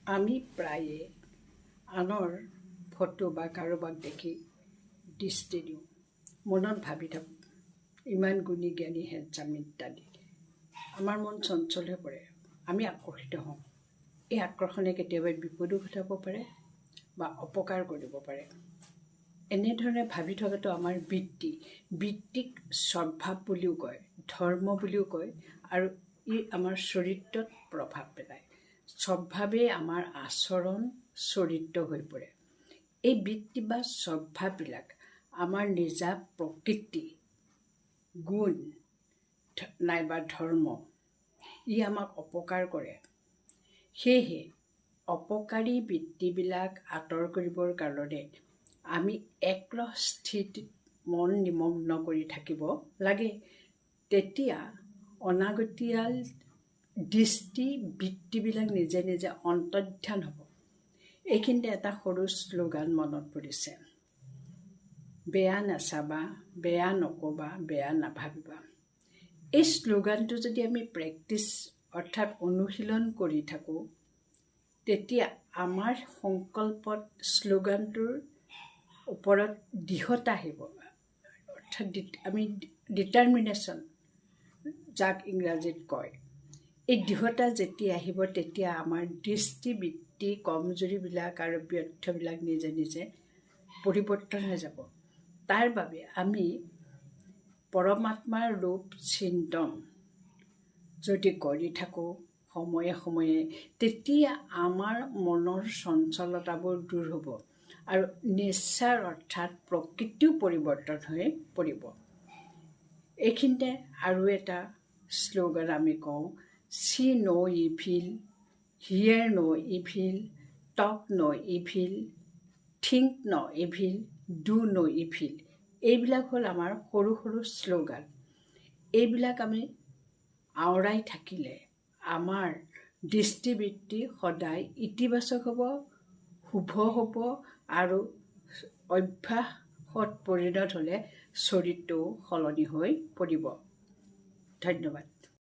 আমি প্ৰায়ে আনৰ ফটো বা কাৰোবাক দেখি দৃষ্টি দিওঁ, মনত ভাবি থাকোঁ ইমান গুণী জ্ঞানী হেণ্ডচাম ইত্যাদি। আমাৰ মন চঞ্চল হৈ পৰে, আমি আকৰ্ষিত হওঁ। এই আকৰ্ষণে কেতিয়াবা বিপদো ঘটাব পাৰে বা অপকাৰ কৰিব পাৰে। এনেধৰণে ভাবি থকাটো আমাৰ বৃত্তিক স্বভাৱ বুলিও কয়, ধৰ্ম বুলিও কয়, আৰু ই আমাৰ চৰিত্ৰত প্ৰভাৱ পেলায়। স্বভাৱেই আমাৰ আচৰণ চৰিত্ৰ হৈ পৰে। এই বৃত্তি বা স্বভাৱবিলাক আমাৰ নিজা প্ৰকৃতি, গুণ নাইবা ধৰ্ম। ই আমাক অপকাৰ কৰে। সেয়েহে অপকাৰী বৃত্তিবিলাক আঁতৰ কৰিবৰ কাৰণে আমি একলহ স্থিতিত মন নিমগ্ন কৰি থাকিব লাগে। তেতিয়া অনাগতীয়াল দৃষ্টি বৃত্তিবিলাক নিজে নিজে অন্তৰ্ধান হ'ব। এইখিনিতে এটা সৰু শ্লোগান মনত পৰিছে, বেয়া নাচাবা, বেয়া নক'বা, বেয়া নাভাবিবা। এই শ্লোগানটো যদি আমি প্ৰেক্টিছ অৰ্থাৎ অনুশীলন কৰি থাকোঁ, তেতিয়া আমাৰ সংকল্পত শ্লোগানটোৰ ওপৰত দৃঢ়তা আহিব। অৰ্থাৎ আমি ডিটাৰমিনেশ্যন যাক ইংৰাজীত কয়, এই দৃঢ়তা যেতিয়া আহিব তেতিয়া আমাৰ দৃষ্টিবৃত্তি কমজুৰিবিলাক আৰু ব্যৰ্থবিলাক নিজে নিজে পৰিৱৰ্তন হৈ যাব। তাৰ বাবে আমি পৰমাত্মাৰ ৰূপ চিন্তন যদি কৰি থাকোঁ সময়ে সময়ে, তেতিয়া আমাৰ মনৰ চঞ্চলতাবোৰ দূৰ হ'ব আৰু নেচাৰ অৰ্থাৎ প্ৰকৃতিও পৰিৱৰ্তন হৈ পৰিব। এইখিনিতে আৰু এটা শ্লোগান আমি কওঁ, see no evil, hear no evil, talk no evil, think no evil, do no evil। এইবিলাক হ'ল আমাৰ সৰু সৰু শ্লোগান। এইবিলাক আমি আওৰাই থাকিলে আমাৰ দৃষ্টিবৃত্তি সদায় ইতিবাচক হ'ব, শুভ হ'ব, আৰু অভ্যাসত পৰিণত হ'লে চৰিত্ৰও সলনি হৈ পৰিব। ধন্যবাদ।